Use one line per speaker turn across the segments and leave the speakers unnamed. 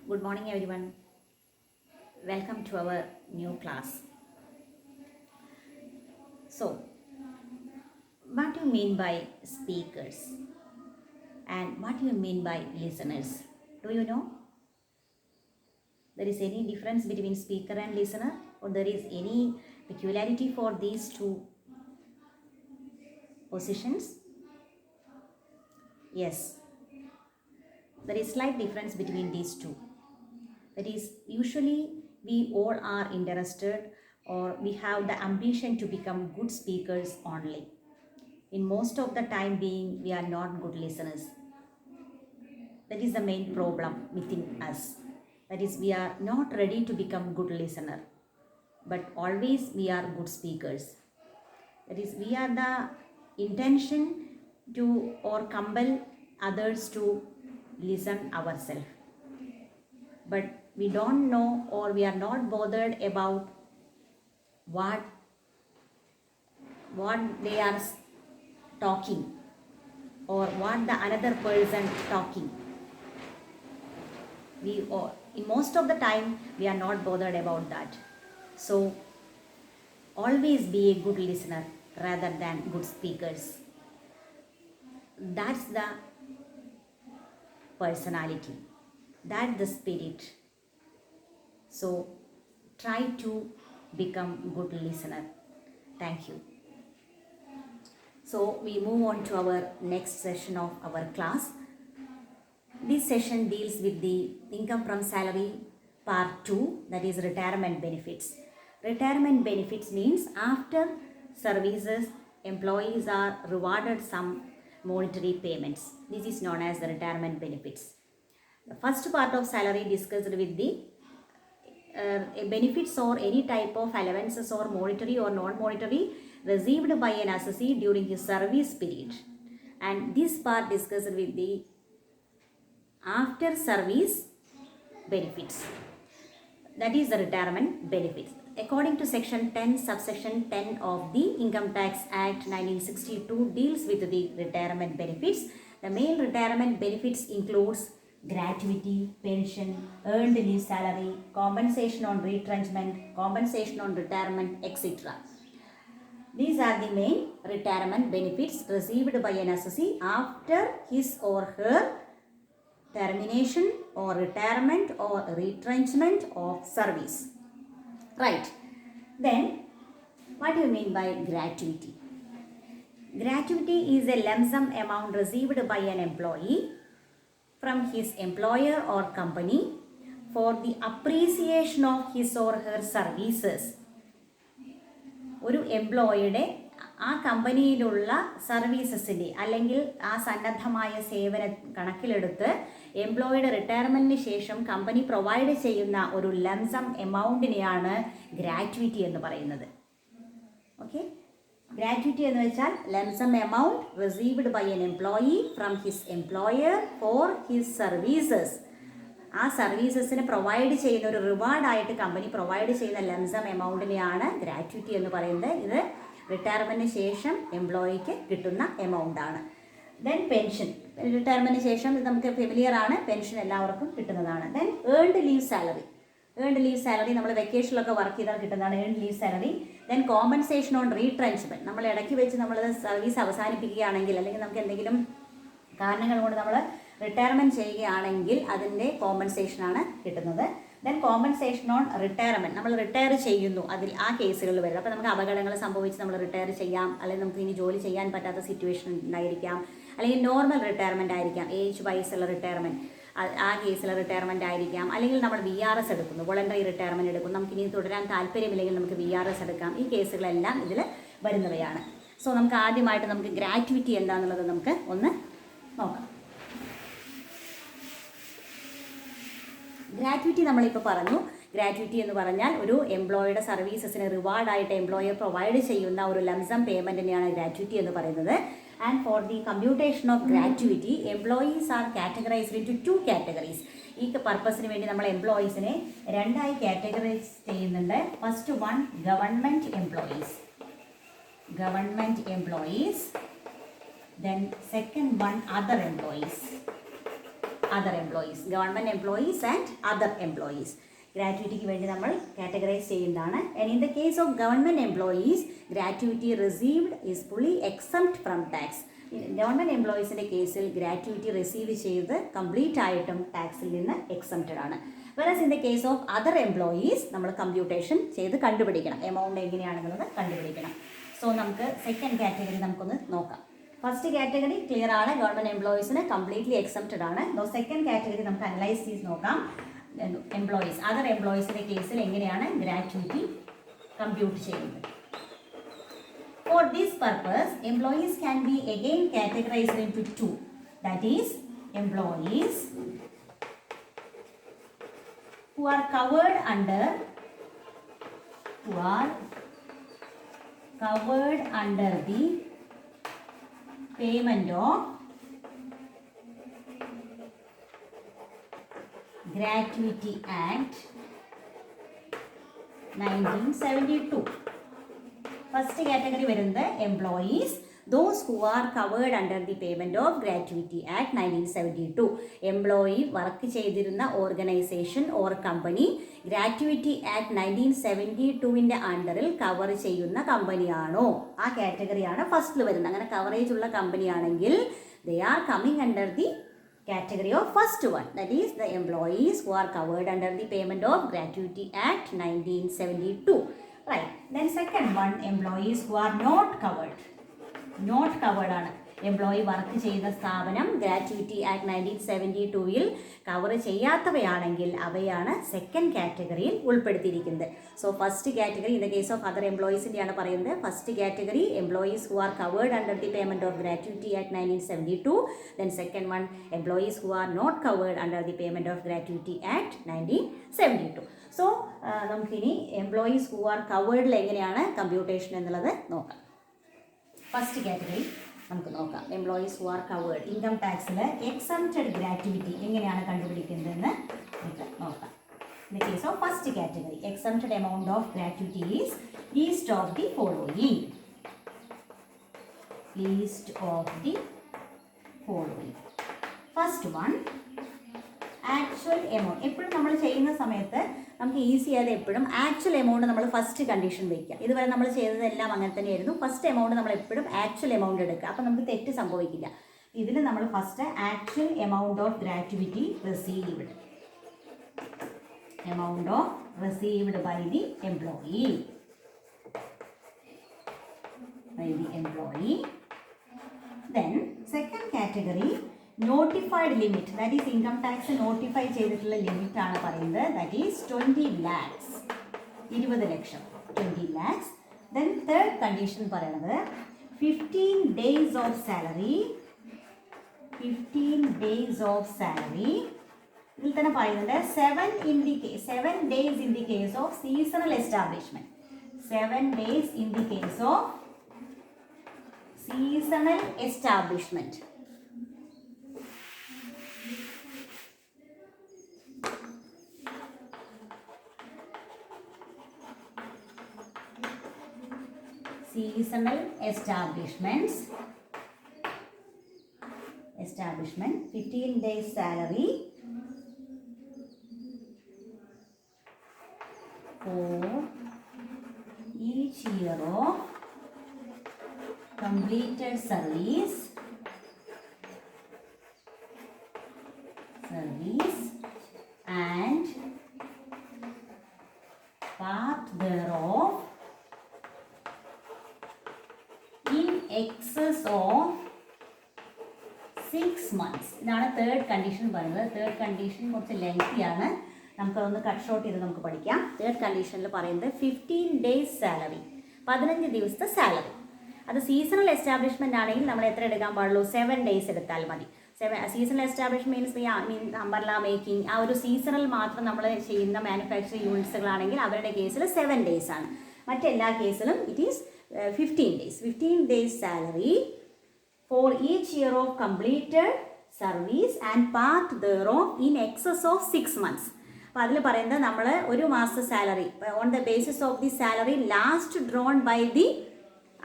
Good morning, everyone. Welcome to our new class. So, what do you mean by speakers and what do you mean by listeners? Do you know? There is any difference between speaker and listener, or there is any peculiarity for these two positions? Yes, there is slight difference between these two. That is, usually we all are interested or we have the ambition to become good speakers only. In most of the time being, we are not good listeners. That is the main problem within us. That is, we are not ready to become good listener, but always we are good speakers. That is, we are the intention to or compel others to listen ourselves. But we don't know or we are not bothered about what they are talking or what the another person talking. In most of the time we are not bothered about that. So always be a good listener rather than good speakers. That's the personality, that's the spirit. So try to become good listener. Thank you. So we move on to our next session of our class. This session deals with the income from salary part 2, that is retirement benefits. Retirement benefits means after services, employees are rewarded some monetary payments. This is known as the retirement benefits. The first part of salary discussed with the benefits or any type of allowances or monetary or non-monetary received by an assessee during his service period. And this part discussed with the after service benefits, that is the retirement benefits. According to section 10 subsection 10 of the Income Tax Act 1962 deals with the retirement benefits. The main retirement benefits includes gratuity, pension, earned leave salary, compensation on retrenchment, compensation on retirement, etc. These are the main retirement benefits received by an assessee after his or her termination or retirement or retrenchment of service. Right. Then, what do you mean by gratuity? Gratuity is a lump sum amount received by an employee from his employer or company for the appreciation of his or her services. ഒരു എംപ്ലോയിയുടെ ആ കമ്പനിയിലുള്ള സർവീസസിൻ്റെ അല്ലെങ്കിൽ ആ സന്നദ്ധമായ സേവനം കണക്കിലെടുത്ത് എംപ്ലോയിയുടെ റിട്ടയർമെൻറ്റിന് ശേഷം company provide ചെയ്യുന്ന ഒരു lump sum എമൗണ്ടിനെയാണ് ഗ്രാറ്റുവിറ്റി എന്ന് പറയുന്നത്. ഓക്കെ, ഗ്രാറ്റുവിറ്റി എന്ന് വെച്ചാൽ lump sum amount received by an employee from his employer for his services. ആ സർവീസസിന് പ്രൊവൈഡ് ചെയ്യുന്ന ഒരു റിവാർഡായിട്ട് കമ്പനി പ്രൊവൈഡ് ചെയ്യുന്ന ലംസം എമൗണ്ടിനെയാണ് ഗ്രാറ്റുവിറ്റി എന്ന് പറയുന്നത്. ഇത് റിട്ടയർമെൻറ്റിന് ശേഷം എംപ്ലോയിക്ക് കിട്ടുന്ന എമൗണ്ടാണ്. ദെൻ പെൻഷൻ, റിട്ടയർമെൻറ്റിന് ശേഷം ഇത് നമുക്ക് ഫെമിലിയർ ആണ്, പെൻഷൻ എല്ലാവർക്കും കിട്ടുന്നതാണ്. Then earned leave salary, earned leave salary നമ്മൾ വെക്കേഷനിലൊക്കെ വർക്ക് ചെയ്താൽ കിട്ടുന്നതാണ് earned leave salary. Then compensation on retrenchment, നമ്മൾ ഇടയ്ക്ക് വെച്ച് നമ്മൾ സർവീസ് അവസാനിപ്പിക്കുകയാണെങ്കിൽ അല്ലെങ്കിൽ നമുക്ക് എന്തെങ്കിലും കാരണങ്ങൾ കൊണ്ട് നമ്മൾ റിട്ടയർമെൻറ്റ് ചെയ്യുകയാണെങ്കിൽ അതിൻ്റെ കോമ്പൻസേഷനാണ് കിട്ടുന്നത്. ദെൻ കോമ്പൻസേഷൻ ഓൺ റിട്ടയർമെൻറ്റ്, നമ്മൾ റിട്ടയർ ചെയ്യുന്നു, അതിൽ ആ കേസുകളിൽ വരും. അപ്പോൾ നമുക്ക് അപകടങ്ങൾ സംഭവിച്ച് നമ്മൾ റിട്ടയർ ചെയ്യാം, അല്ലെങ്കിൽ നമുക്ക് ഇനി ജോലി ചെയ്യാൻ പറ്റാത്ത സിറ്റുവേഷൻ ഉണ്ടായിരിക്കാം, അല്ലെങ്കിൽ നോർമൽ റിട്ടയർമെൻറ്റ് ആയിരിക്കാം, ഏജ് വൈസുള്ള റിട്ടയർമെൻറ്റ്, ആ കേസിൽ റിട്ടയർമെൻറ്റ് ആയിരിക്കാം, അല്ലെങ്കിൽ നമ്മൾ VRS എടുക്കുന്നു, വോളണ്ടറി റിട്ടയർമെൻറ്റ് എടുക്കുന്നു, നമുക്കിനി തുടരാൻ താല്പര്യമില്ലെങ്കിൽ നമുക്ക് VRS എടുക്കാം. ഈ കേസുകളെല്ലാം ഇതിൽ വരുന്നവയാണ്. സോ നമുക്ക് ആദ്യമായിട്ട് നമുക്ക് ഗ്രാറ്റുവിറ്റി എന്താണെന്നുള്ളത് നമുക്ക് ഒന്ന് നോക്കാം. ഗ്രാറ്റുവിറ്റി നമ്മളിപ്പോൾ പറഞ്ഞു. ഗ്രാറ്റുവിറ്റി എന്ന് പറഞ്ഞാൽ ഒരു എംപ്ലോയിയുടെ സർവീസസിന് റിവാർഡായിട്ട് എംപ്ലോയർ പ്രൊവൈഡ് ചെയ്യുന്ന ഒരു ലംസം പേയ്മെൻറ്റിനെയാണ് ഗ്രാറ്റുവിറ്റി എന്ന് പറയുന്നത്. And for the computation of gratuity employees are categorised into 2 categories. ഈ പർപ്പസിന് വേണ്ടി നമ്മൾ എംപ്ലോയീസിനെ രണ്ടായി കാറ്റഗറൈസ് ചെയ്യുന്നുണ്ട്. First one government employees, government employees. Then second one other employees, other employees. Government employees and other employees. ഗ്രാറ്റുവിറ്റിക്ക് വേണ്ടി നമ്മൾ കാറ്റഗറൈസ് ചെയ്യുന്നതാണ്. And in the case of government employees gratuity received is fully exempt from tax. Government എംപ്ലോയീസിൻ്റെ കേസിൽ gratuity receive ചെയ്ത് complete ആയിട്ടും ടാക്സിൽ നിന്ന് exempted ആണ്. Versus in the case of other employees നമ്മൾ കമ്പ്യൂട്ടേഷൻ ചെയ്ത് കണ്ടുപിടിക്കണം, എമൗണ്ട് എങ്ങനെയാണെന്നുള്ളത് കണ്ടുപിടിക്കണം. സോ നമുക്ക് സെക്കൻഡ് കാറ്റഗറി നമുക്കൊന്ന് നോക്കാം. ഫസ്റ്റ് കാറ്റഗറി ക്ലിയർ ആണ്, ഗവൺമെൻറ് എംപ്ലോയീസിന് കംപ്ലീറ്റ്ലി എക്സംപ്റ്റഡ് ആണ്. സെക്കൻഡ് കാറ്റഗറി നമുക്ക് അനലൈസ് ചെയ്ത് നോക്കാം. എംപ്ലോയീസ്, അതർ എംപ്ലോയീസിൻ്റെ കേസിൽ എങ്ങനെയാണ് ഗ്രാറ്റുവിറ്റി കമ്പ്യൂട്ട് ചെയ്യുന്നത്. For this purpose, employees can be again categorized into two. That is, employees who are covered under the payment of Gratuity Act 1972. First category വരുന്നത് employees those who are covered under the payment of gratuity act 1972. Employee work ചെയ്തിരുന്ന organisation or company gratuity act 1972 അണ്ടറിൽ cover ചെയ്യുന്ന കമ്പനിയാണോ, ആ കാറ്റഗറിയാണ് ഫസ്റ്റിൽ വരുന്നത്. അങ്ങനെ coverage ഉള്ള കമ്പനിയാണെങ്കിൽ they are coming under the category of first one, that is the employees who are covered under the payment of Gratuity Act 1972. Right. Then second one, employees who are not covered ആണ്. Employee work ചെയ്ത സ്ഥാപനം gratuity act 1972 cover ചെയ്യാത്തവയാണെങ്കിൽ അവയാണ് second കാറ്റഗറിയിൽ ഉൾപ്പെടുത്തിയിരിക്കുന്നത്. So first category in the case of other എംപ്ലോയീസിൻ്റെയാണ് പറയുന്നത്. First category employees who are covered under the payment of gratuity act 1972. Then second one employees who are not covered under the payment of gratuity act 1972. So നമുക്കിനി employees who are കവേർഡിൽ എങ്ങനെയാണ് computation എന്നുള്ളത് നോക്കാം. First category നമുക്ക് നോക്കാം. Employees who are covered, income ടാക്സിൽ exempted gratuity എങ്ങനെയാണ് കണ്ടുപിടിക്കുന്നതെന്ന് നമുക്ക് നോക്കാം. In the case of first category, exempted amount of gratuity is least of the following. First one actual amount. എപ്പോഴും നമ്മൾ ചെയ്യുന്ന സമയത്ത് നമുക്ക് ഈസി ആയത് എപ്പോഴും ആക്ച്വൽ എമൗണ്ട് നമ്മൾ ഫസ്റ്റ് കണ്ടീഷൻ വയ്ക്കുക. ഇതുവരെ നമ്മൾ ചെയ്തതെല്ലാം അങ്ങനെ തന്നെയായിരുന്നു. ഫസ്റ്റ് എമൗണ്ട് നമ്മൾ എപ്പോഴും ആക്ച്വൽ എമൗണ്ട് എടുക്കുക, അപ്പോൾ നമുക്ക് തെറ്റ് സംഭവിക്കില്ല. ഇതിൽ നമ്മൾ first actual amount of gratuity received by the employee. Then second category, notified limit, that is income tax notify ചെയ്തിട്ടുള്ള ലിമിറ്റ് ആണ് പറയുന്നത്. ദാറ്റ് ഈസ് 20 lakhs, 20 ലക്ഷം, 20 lakhs. ദെൻ തേർഡ് കണ്ടീഷൻ പറയുന്നത് 15 days of salary. ഇതിൽ തന്നെ പറയുന്നത് 7 days in the case of seasonal establishment. 7 days in the case of seasonal establishment. Seasonal establishment, 15 days salary for each year of completed service and part thereof in excess of 6 months. ഇതാണ് third condition പറയുന്നത്. Third condition കുറച്ച് lengthy ആണ്, നമുക്കതൊന്ന് cut short ചെയ്ത് നമുക്ക് പഠിക്കാം. Third കണ്ടീഷനിൽ പറയുന്നത് 15 days സാലറി, 15 ദിവസത്തെ സാലറി. അത് സീസണൽ എസ്റ്റാബ്ലിഷ്മെൻ്റ് ആണെങ്കിൽ നമ്മൾ എത്ര എടുക്കാൻ പാടുള്ളൂ? 7 days എടുത്താൽ മതി. Seasonal establishment means umbrella making, ആ ഒരു സീസണൽ മാത്രം നമ്മൾ ചെയ്യുന്ന മാനുഫാക്ചറിങ് യൂണിറ്റ്സുകളാണെങ്കിൽ അവരുടെ കേസിൽ 7 days ആണ്. മറ്റെല്ലാ കേസിലും it is 15 days. 15 days salary for each year of completed service and part thereof in excess of 6 months. അപ്പോൾ അതിൽ പറയുന്നത് നമ്മൾ ഒരു മാസത്തെ salary on the basis of the salary last drawn by the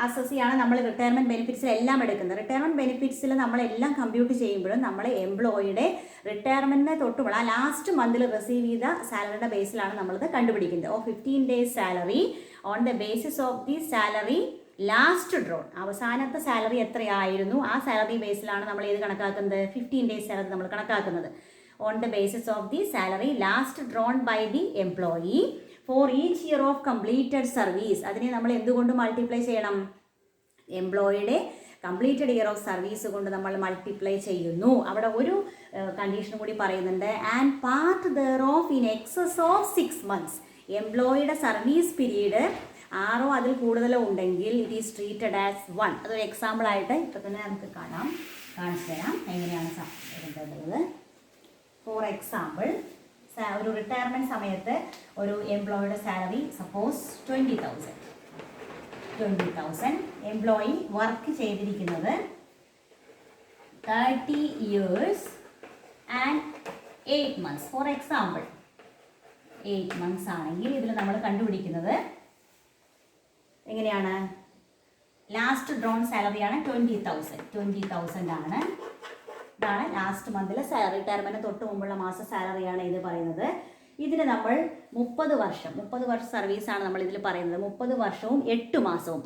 അസസ്സിയാണ് നമ്മൾ റിട്ടയർമെൻറ്റ് ബെനിഫിറ്റ്സിലെല്ലാം എടുക്കുന്നത്. റിട്ടയർമെൻറ്റ് ബെനിഫിറ്റ്സിൽ നമ്മളെല്ലാം കമ്പ്യൂട്ട് ചെയ്യുമ്പോഴും നമ്മൾ എംപ്ലോയിയുടെ റിട്ടയർമെൻറ്റിനെ തൊട്ടുമുള്ള ആ ലാസ്റ്റ് മന്തിൽ റിസീവ് ചെയ്ത സാലറിയുടെ ബേസിലാണ് നമ്മളത് കണ്ടുപിടിക്കുന്നത്. 15 days salary on the basis of the salary last drone. അവസാനത്തെ സാലറി എത്രയായിരുന്നു ആ സാലറി ബേസിലാണ് നമ്മൾ ഏത് കണക്കാക്കുന്നത്? 15 days സാലറി നമ്മൾ കണക്കാക്കുന്നത്. On the basis of the salary last drawn by the employee for each year of completed service. അതിനെ നമ്മൾ എന്തുകൊണ്ട് മൾട്ടിപ്ലൈ ചെയ്യണം? എംപ്ലോയിയുടെ കംപ്ലീറ്റഡ് ഇയർ ഓഫ് സർവീസ് കൊണ്ട് നമ്മൾ മൾട്ടിപ്ലൈ ചെയ്യുന്നു. അവിടെ ഒരു കണ്ടീഷൻ കൂടി പറയുന്നുണ്ട്. And part there of in excess of 6 months. എംപ്ലോയിയുടെ സർവീസ് പീരീഡ് 6 അതിൽ കൂടുതലോ ഉണ്ടെങ്കിൽ ഇറ്റ് ഈസ് ട്രീറ്റഡ് ആസ് 1. അതൊരു എക്സാമ്പിളായിട്ട് ഇപ്പോൾ തന്നെ നമുക്ക് കാണിച്ചു തരാം എങ്ങനെയാണ് എഴുതേണ്ടത്. ഫോർ എക്സാമ്പിൾ, ഒരു റിട്ടയർമെൻറ്റ് സമയത്ത് ഒരു എംപ്ലോയിയുടെ സാലറി സപ്പോസ് 20,000. എംപ്ലോയി വർക്ക് ചെയ്തിരിക്കുന്നത് 30 years and 8 months. For example 8 months ആണെങ്കിൽ ഇതിൽ നമ്മൾ കണ്ടുപിടിക്കുന്നത് എങ്ങനെയാണ്? ലാസ്റ്റ് ഡ്രോൺ സാലറിയാണ് 20,000 ആണ്. ഇതാണ് ലാസ്റ്റ് മന്തിലെ സാലറി. റിട്ടയർമെൻറ്റിന് തൊട്ട് മുമ്പുള്ള മാസ സാലറിയാണ് ഇത് പറയുന്നത്. ഇതിന് നമ്മൾ 30 വർഷം സർവീസാണ് നമ്മൾ ഇതിൽ പറയുന്നത്. 30 വർഷവും 8 മാസവും.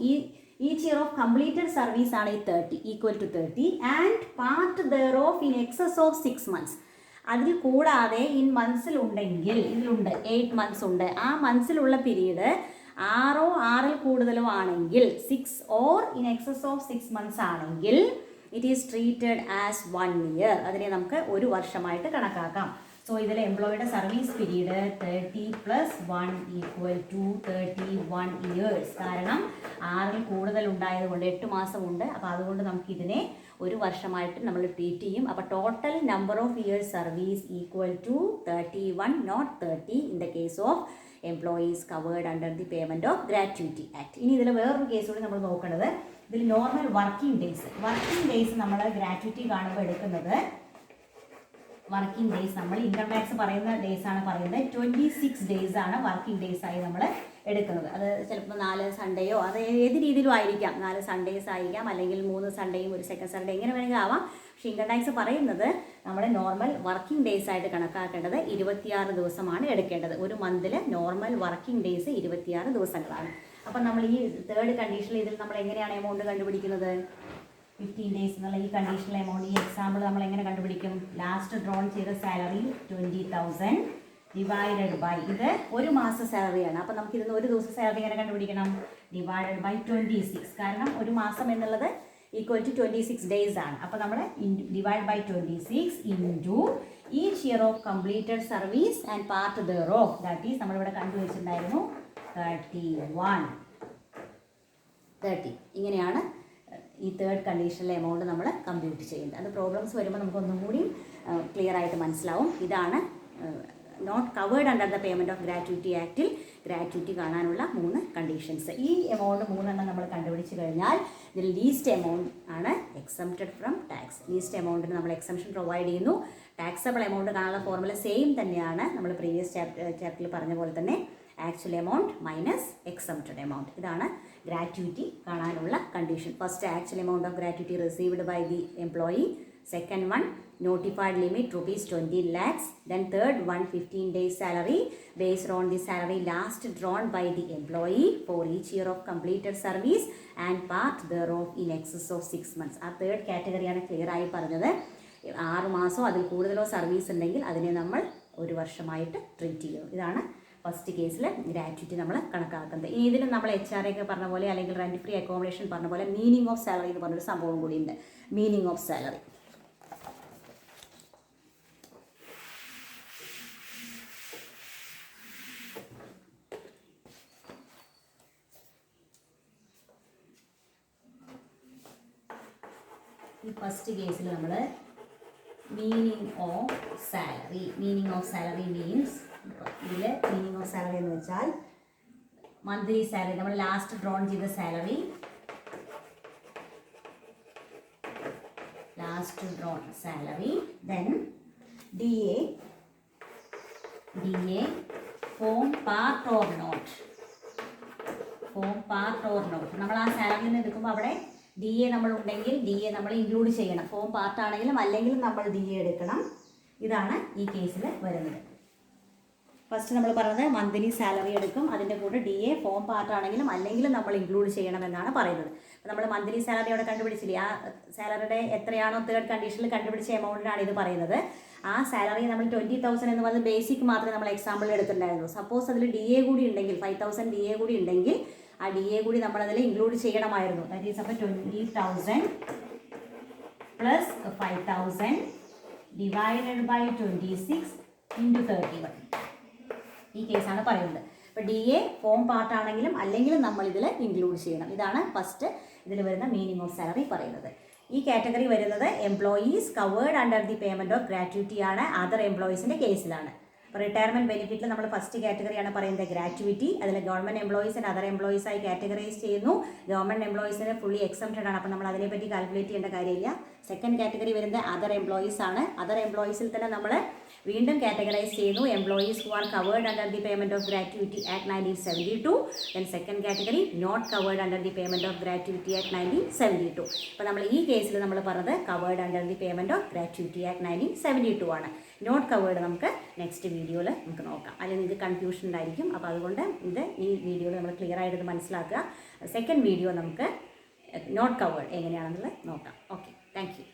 Each year of completed service ആണ് ഈ 30 equal to 30 and part there of in excess of 6 months. അതിൽ കൂടാതെ ഇൻ മന്ത്സിൽ ഉണ്ടെങ്കിൽ ഇതിലുണ്ട് 8 months ഉണ്ട്. ആ മന്ത്സിലുള്ള പീരീഡ് 6 കൂടുതലോ ആണെങ്കിൽ 6 or in excess of 6 months ആണെങ്കിൽ it is treated as 1 year. അതിനെ നമുക്ക് ഒരു വർഷമായിട്ട് കണക്കാക്കാം. സോ ഇതിൽ എംപ്ലോയിയുടെ സർവീസ് പീരീഡ് 30 + 1 = 31 years. കാരണം 6 കൂടുതൽ ഉണ്ടായതുകൊണ്ട് 8 മാസമുണ്ട്. അപ്പോൾ അതുകൊണ്ട് നമുക്കിതിനെ ഒരു വർഷമായിട്ട് നമ്മൾ ട്രീറ്റ് ചെയ്യും. അപ്പോൾ total number of years service equal to 31 not 30 in the case of employees covered under the payment of gratuity act. ഇനി ഇതിൽ വേറൊരു കേസ് കൂടി നമ്മൾ നോക്കുന്നത്. ഇതിൽ നോർമൽ വർക്കിംഗ് ഡേയ്സ് നമ്മൾ ഗ്രാറ്റുവിറ്റി കാണുമ്പോൾ എടുക്കുന്നത് വർക്കിംഗ് ഡേയ്സ് നമ്മൾ ഇൻകം ടാക്സ് പറയുന്ന ഡേയ്സ് ആണ് പറയുന്നത്. 26 days ആണ് വർക്കിംഗ് ഡേയ്സ് ആയി നമ്മൾ എടുക്കുന്നത്. അത് ചിലപ്പോൾ 4 സൺഡേയോ അത് ഏത് രീതിയിലും ആയിരിക്കാം. 4 സൺഡേസ് ആയിരിക്കാം, അല്ലെങ്കിൽ 3 സൺഡേയും ഒരു സെക്കൻഡ് സൺഡേ, എങ്ങനെ വേണമെങ്കിൽ ആവാം. പക്ഷേ ഇൻകം ടാക്സ് പറയുന്നത് നമ്മുടെ നോർമൽ വർക്കിംഗ് ഡേയ്സ് ആയിട്ട് കണക്കാക്കേണ്ടത് 26 ദിവസമാണ് എടുക്കേണ്ടത്. ഒരു മന്തിൽ നോർമൽ വർക്കിംഗ് ഡേയ്സ് 26 ദിവസങ്ങളാണ്. അപ്പം നമ്മൾ ഈ തേർഡ് കണ്ടീഷനിൽ ഇതിൽ നമ്മൾ എങ്ങനെയാണ് എമൗണ്ട് കണ്ടുപിടിക്കുന്നത്? 15 days എന്നുള്ള ഈ കണ്ടീഷണൽ എമൗണ്ട്, ഈ എക്സാമ്പിൾ നമ്മൾ എങ്ങനെ കണ്ടുപിടിക്കും? ലാസ്റ്റ് ഡ്രോൺ ചെയ്ത സാലറി 20,000 ഡിവൈഡഡ് ബൈ, ഇത് ഒരു മാസ സാലറിയാണ്. അപ്പോൾ നമുക്ക് ഇതിന് ഒരു ദിവസം സാലറി എങ്ങനെ കണ്ടുപിടിക്കണം? Divided by 26. കാരണം ഒരു മാസം എന്നുള്ളത് ഈക്വൽ ടു 26 days ആണ്. അപ്പോൾ നമ്മൾ divide by 26 into each year of completed service and part there of, that is നമ്മളിവിടെ കണ്ടുവച്ചിട്ടുണ്ടായിരുന്നു 30. ഇങ്ങനെയാണ് ഈ തേർഡ് കണ്ടീഷനിലെ എമൗണ്ട് നമ്മൾ കമ്പ്യൂട്ട് ചെയ്യുന്നത്. അത് പ്രോബ്ലംസ് വരുമ്പോൾ നമുക്കൊന്നും കൂടി ക്ലിയർ ആയിട്ട് മനസ്സിലാവും. ഇതാണ് not covered under the payment of gratuity ആക്റ്റിൽ ഗ്രാറ്റുവിറ്റി കാണാനുള്ള 3 കണ്ടീഷൻസ്. ഈ എമൗണ്ട് 3 നമ്മൾ കണ്ടുപിടിച്ച് കഴിഞ്ഞാൽ ഇതിൽ ലീസ്റ്റ് എമൗണ്ട് ആണ് എക്സംപ്റ്റഡ് ഫ്രം ടാക്സ്. ലീസ്റ്റ് എമൗണ്ടിന് നമ്മൾ എക്സംഷൻ പ്രൊവൈഡ് ചെയ്യുന്നു. ടാക്സബിൾ എമൗണ്ട് കാണാനുള്ള ഫോർമുല സെയിം തന്നെയാണ് നമ്മൾ പ്രീവിയസ് ചാപ്റ്ററിൽ പറഞ്ഞ പോലെ തന്നെ. Actual amount minus exempted amount. ഇതാണ് ഗ്രാറ്റുവിറ്റി കാണാനുള്ള condition. First actual amount of gratuity received by the employee. Second one notified limit ₹20 lakhs. Then third one 15 days salary based on the salary last drawn by the employee for each year of completed service and part thereof in excess of 6 months. ആ third കാറ്റഗറിയാണ് clear ആയി പറഞ്ഞത്. 6 മാസമോ അതിൽ കൂടുതലോ service ഉണ്ടെങ്കിൽ അതിനെ നമ്മൾ ഒരു വർഷമായിട്ട് ട്രീറ്റ് ചെയ്യുന്നു. ഇതാണ് ഫസ്റ്റ് കേസിൽ ഗ്രാറ്റുവിറ്റി നമ്മൾ കണക്കാക്കുന്നത്. ഇനി ഇതിൽ നമ്മൾ HRA ഒക്കെ പറഞ്ഞ പോലെ അല്ലെങ്കിൽ റെൻറ്റ് ഫ്രീ അക്കോമഡേഷൻ പറഞ്ഞ പോലെ മീനിങ് ഓഫ് സാലറി എന്ന് പറഞ്ഞൊരു സംഭവം കൂടിയുണ്ട്. മീനിങ് ഓഫ് സാലറി ഈ ഫസ്റ്റ് കേസിൽ നമ്മൾ മീനിങ് ഓഫ് സാലറി മീൻസ് ഇതിൽ മീനിങ് ഓഫ് സാലറി എന്ന് വെച്ചാൽ മന്ത്ലി സാലറി, നമ്മൾ ലാസ്റ്റ് ഡ്രോൺ ചെയ്ത salary, then DA form part or not. Form part or not. നമ്മൾ ആ സാലറിയിൽ നിന്ന് എടുക്കുമ്പോൾ അവിടെ ഡി എ നമ്മളുണ്ടെങ്കിൽ ഡി എ നമ്മൾ ഇൻക്ലൂഡ് ചെയ്യണം. ഫോം പാർട്ട് ആണെങ്കിലും അല്ലെങ്കിലും നമ്മൾ ഡി എ എടുക്കണം. ഇതാണ് ഈ കേസിൽ വരുന്നത്. ഫസ്റ്റ് നമ്മൾ പറഞ്ഞത് മന്ത്ലി സാലറി എടുക്കും, അതിൻ്റെ കൂടെ ഡി എ ഫോം പാർട്ട് ആണെങ്കിലും അല്ലെങ്കിലും നമ്മൾ ഇൻക്ലൂഡ് ചെയ്യണമെന്നാണ് പറയുന്നത്. അപ്പോൾ നമ്മൾ മന്ത്ലി സാലറി അവിടെ കണ്ടുപിടിച്ചില്ലേ, ആ സാലറിയുടെ എത്രയാണോ തേർഡ് കണ്ടീഷനിൽ കണ്ടുപിടിച്ച എമൗണ്ടിനാണ് ഇത് പറയുന്നത്. ആ സാലറി നമ്മൾ 20,000 എന്ന് പറയുന്നത് ബേസിക് മാത്രമേ നമ്മൾ എക്സാമ്പിളിൽ എടുത്തിട്ടുണ്ടായിരുന്നു. സപ്പോസ് അതിൽ ഡി എ കൂടി ഉണ്ടെങ്കിൽ 5,000 ഡി എ കൂടി ഉണ്ടെങ്കിൽ ആ ഡി എ കൂടി നമ്മളതിൽ ഇൻക്ലൂഡ് ചെയ്യണമായിരുന്നു. ദാറ്റ് ഈസ് അപ്പോൾ 20,000 പ്ലസ് 5,000 ഡിവൈഡഡ് ബൈ 26 ഇൻറ്റു 31. ഈ കേസാണ് പറയുന്നത്. അപ്പോൾ ഡി എ ഫോം പാർട്ട് ആണെങ്കിലും അല്ലെങ്കിലും നമ്മൾ ഇതിൽ ഇൻക്ലൂഡ് ചെയ്യണം. ഇതാണ് ഫസ്റ്റ് ഇതിൽ വരുന്ന മീനിങ് ഓഫ് സാലറി പറയുന്നത്. ഈ കാറ്റഗറി വരുന്നത് employees covered under the payment of gratuity ആണ്. അതർ എംപ്ലോയീസിൻ്റെ കേസിലാണ്. അപ്പോൾ റിട്ടയർമെൻറ്റ് ബെനിഫിറ്റിൽ നമ്മൾ ഫസ്റ്റ് കാറ്റഗറിയാണ് പറയുന്നത് ഗ്രാറ്റുവിറ്റി. അതിൽ government employees and other employees ആയി കാറ്റഗറൈസ് ചെയ്യുന്നു. ഗവൺമെൻറ് എംപ്ലോയീസിന് ഫുള്ളി എക്സംപ്റ്റഡ് ആണ്. അപ്പോൾ നമ്മൾ അതിനെപ്പറ്റി കാൽക്കുലേറ്റ് ചെയ്യേണ്ട കാര്യമില്ല. സെക്കൻഡ് കാറ്റഗറി വരുന്നത് അതർ എംപ്ലോയീസ് ആണ്. അതർ എംപ്ലോയീസിൽ തന്നെ നമ്മൾ വീണ്ടും കാറ്റഗറൈസ് ചെയ്യുന്നു. Employees who are covered under the payment of gratuity act 1972. Then second category not covered under the payment of gratuity act 1972. അപ്പോൾ നമ്മൾ ഈ കേസിൽ നമ്മൾ പറഞ്ഞത് covered under the payment of gratuity act 1972 ആണ്. നോട്ട് കവേർഡ് നമുക്ക് next വീഡിയോയിൽ നമുക്ക് നോക്കാം. അല്ലെങ്കിൽ നിങ്ങൾക്ക് കൺഫ്യൂഷൻ ഉണ്ടായിരിക്കും. അപ്പോൾ അതുകൊണ്ട് ഈ വീഡിയോയിൽ നമ്മൾ ക്ലിയർ ആയിട്ട് ഇത് മനസ്സിലാക്കുക. സെക്കൻഡ് വീഡിയോ നമുക്ക് നോട്ട് കവേർഡ് എങ്ങനെയാണെന്നുള്ളത് നോക്കാം. Okay, thank you.